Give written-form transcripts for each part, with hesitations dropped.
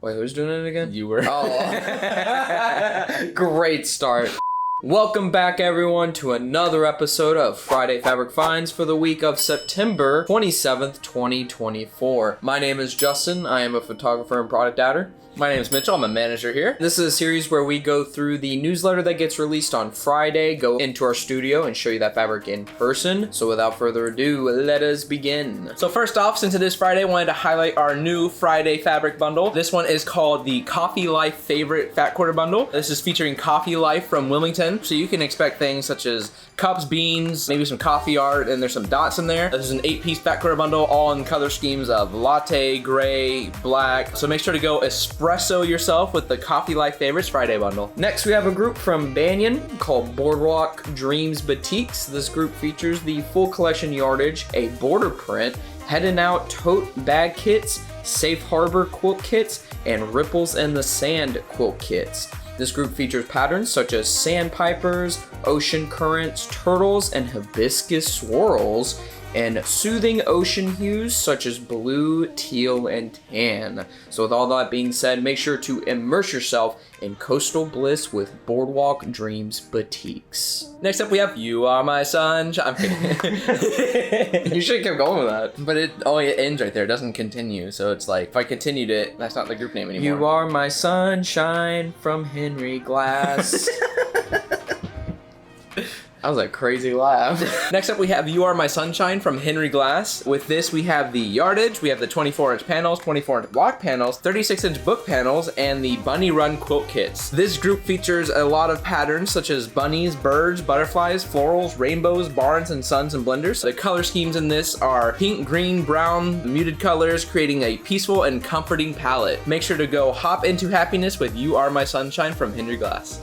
Wait, who's doing it again? You were. Oh. Great start. Welcome back, everyone, to another episode of Friday Fabric Finds for the week of September 27th, 2024. My name is Justin. I am a photographer and product editor. My name is Mitchell. I'm a manager here. This is a series where we go through the newsletter that gets released on Friday, go into our studio, and show you that fabric in person. So without further ado, let us begin. So first off, since it is Friday, I wanted to highlight our new Friday fabric bundle. This one is called the Kaffe Life Favorite Fat Quarter Bundle. This is featuring Kaffe Life from Wilmington. So you can expect things such as cups, beans, maybe some coffee art, and there's some dots in there. This is an 8-piece fat quarter bundle, all in color schemes of latte, gray, black. So make sure to go espresso yourself with the Kaffe Life Favorites Friday bundle. Next, we have a group from Banyan called Boardwalk Dreams Batiks. This group features the full collection yardage, a border print, heading out tote bag kits, safe harbor quilt kits, and ripples in the sand quilt kits. This group features patterns such as sandpipers, ocean currents, turtles, and hibiscus swirls, and soothing ocean hues such as blue, teal, and tan. So with all that being said, make sure to immerse yourself in coastal bliss with Boardwalk Dreams Batiks. Next up, we have You Are My Sunshine. I'm kidding. You should have kept going with that. But it ends right there. It doesn't continue. So it's like, if I continued it, that's not the group name anymore. You are my sunshine from Henry Glass. That was a crazy laugh. Next up, we have You Are My Sunshine from Henry Glass. With this, we have the yardage, we have the 24-inch panels, 24-inch block panels, 36-inch book panels, and the Bunny Run quilt kits. This group features a lot of patterns such as bunnies, birds, butterflies, florals, rainbows, barns, and suns and blenders. The color schemes in this are pink, green, brown, muted colors, creating a peaceful and comforting palette. Make sure to go hop into happiness with You Are My Sunshine from Henry Glass.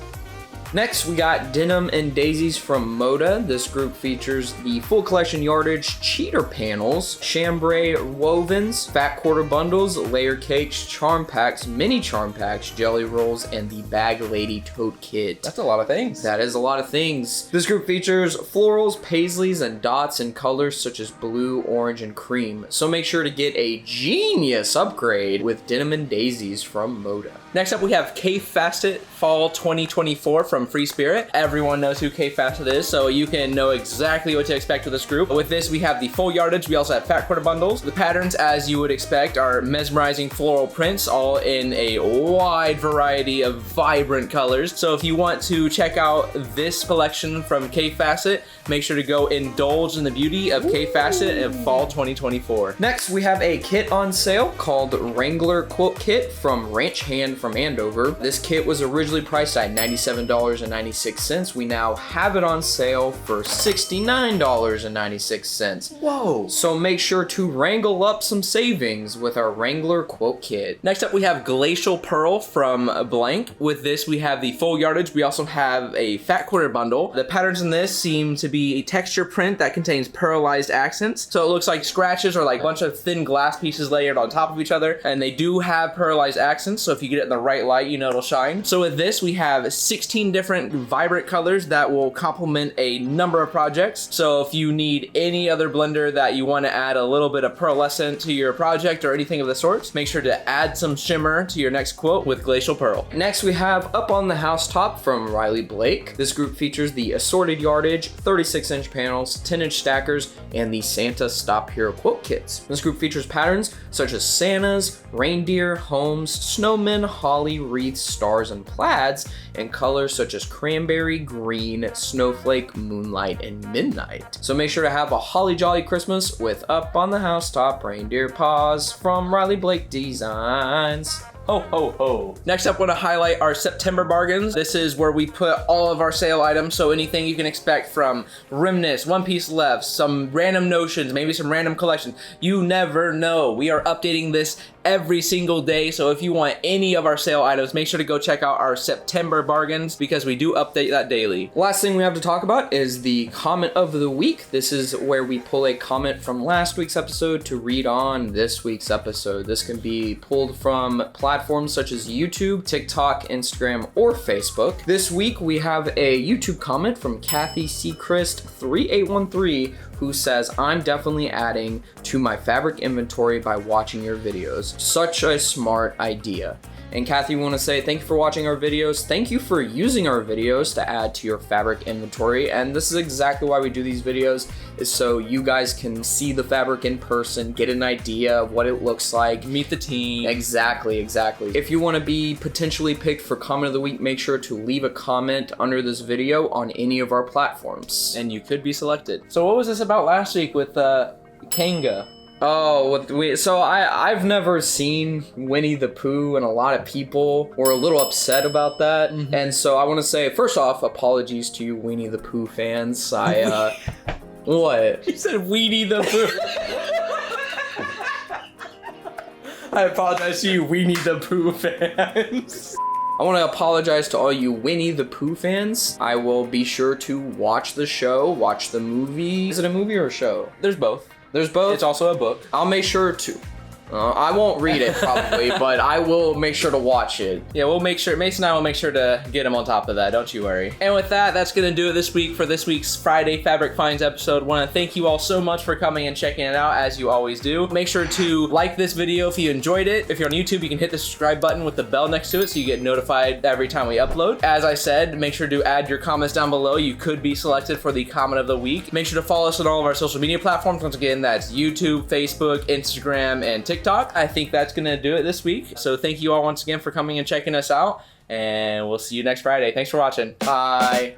Next, we got Denim Daisies from Moda. This group features the full collection yardage, cheater panels, chambray wovens, fat quarter bundles, layer cakes, charm packs, mini charm packs, jelly rolls, and the Bag Lady tote kit. That's a lot of things. That is a lot of things. This group features florals, paisleys, and dots in colors such as blue, orange, and cream. So make sure to get a genius upgrade with Denim Daisies from Moda. Next up, we have Fassett Fall 2024 from Free Spirit. Everyone knows who Fassett is, so you can know exactly what to expect with this group. With this, we have the full yardage. We also have fat quarter bundles. The patterns, as you would expect, are mesmerizing floral prints, all in a wide variety of vibrant colors. So if you want to check out this collection from Fassett, make sure to go indulge in the beauty of Fassett in Fall 2024. Next, we have a kit on sale called Wrangler Quilt Kit from Ranch Hand from Andover. This kit was originally priced at $97.96. We now have it on sale for $69.96. Whoa! So make sure to wrangle up some savings with our Wrangler Quilt Kit. Next up, we have Glacial Pearl from Blank. With this, we have the full yardage. We also have a fat quarter bundle. The patterns in this seem to be a texture print that contains pearlized accents. So it looks like scratches or like a bunch of thin glass pieces layered on top of each other. And they do have pearlized accents, so if you get it in the right light, you know it'll shine. So with this, we have 16 different vibrant colors that will complement a number of projects. So if you need any other blender that you want to add a little bit of pearlescent to your project or anything of the sorts, make sure to add some shimmer to your next quilt with Glacial Pearl. Next, we have Up on the Housetop from Blake. This group features the assorted yardage, 36-inch panels, 10-inch stackers, and the Santa Stop Here quilt kits. This group features patterns such as Santas, reindeer, homes, snowmen, holly, wreaths, stars, and plaids, and colors such as cranberry, green, snowflake, moonlight, and midnight. So make sure to have a holly jolly Christmas with Up on the Housetop reindeer paws from Blake Designs. Ho, ho, ho. Next up, I want to highlight our September bargains. This is where we put all of our sale items, so anything you can expect from remnants, one piece left, some random notions, maybe some random collections. You never know. We are updating this every single day, so if you want any of our sale items, make sure to go check out our September bargains because we do update that daily. Last thing we have to talk about is the comment of the week. This is where we pull a comment from last week's episode to read on this week's episode. This can be pulled from platforms such as YouTube, TikTok, Instagram, or Facebook. This week we have a YouTube comment from Kaffe Seacrest 3813 who says, I'm definitely adding to my fabric inventory by watching your videos. Such a smart idea. And Kaffe, we want to say thank you for watching our videos. Thank you for using our videos to add to your fabric inventory. And this is exactly why we do these videos, is so you guys can see the fabric in person, get an idea of what it looks like. Meet the team. Exactly. If you want to be potentially picked for comment of the week, make sure to leave a comment under this video on any of our platforms. And you could be selected. So what was this about last week with Kanga? Oh, I've never seen Winnie the Pooh, and a lot of people were a little upset about that. Mm-hmm. And so I want to say, first off, apologies to you Winnie the Pooh fans. What? You said Weenie the Pooh. I apologize to you Weenie the Pooh fans. I want to apologize to all you Winnie the Pooh fans. I will be sure to watch the show, watch the movie. Is it a movie or a show? There's both. There's both? It's also a book. I'll make sure to. I won't read it probably, but I will make sure to watch it. Yeah, Mason and I will make sure to get him on top of that, don't you worry. And with that, that's gonna do it this week for this week's Friday Fabric Finds episode. Want to thank you all so much for coming and checking it out, as you always do. Make sure to like this video if you enjoyed it. If you're on YouTube, you can hit the subscribe button with the bell next to it so you get notified every time we upload. As I said, make sure to add your comments down below. You could be selected for the comment of the week. Make sure to follow us on all of our social media platforms. Once again, that's YouTube, Facebook, Instagram, and TikTok. I think that's gonna do it this week. So thank you all once again for coming and checking us out, and we'll see you next Friday. Thanks for watching. Bye.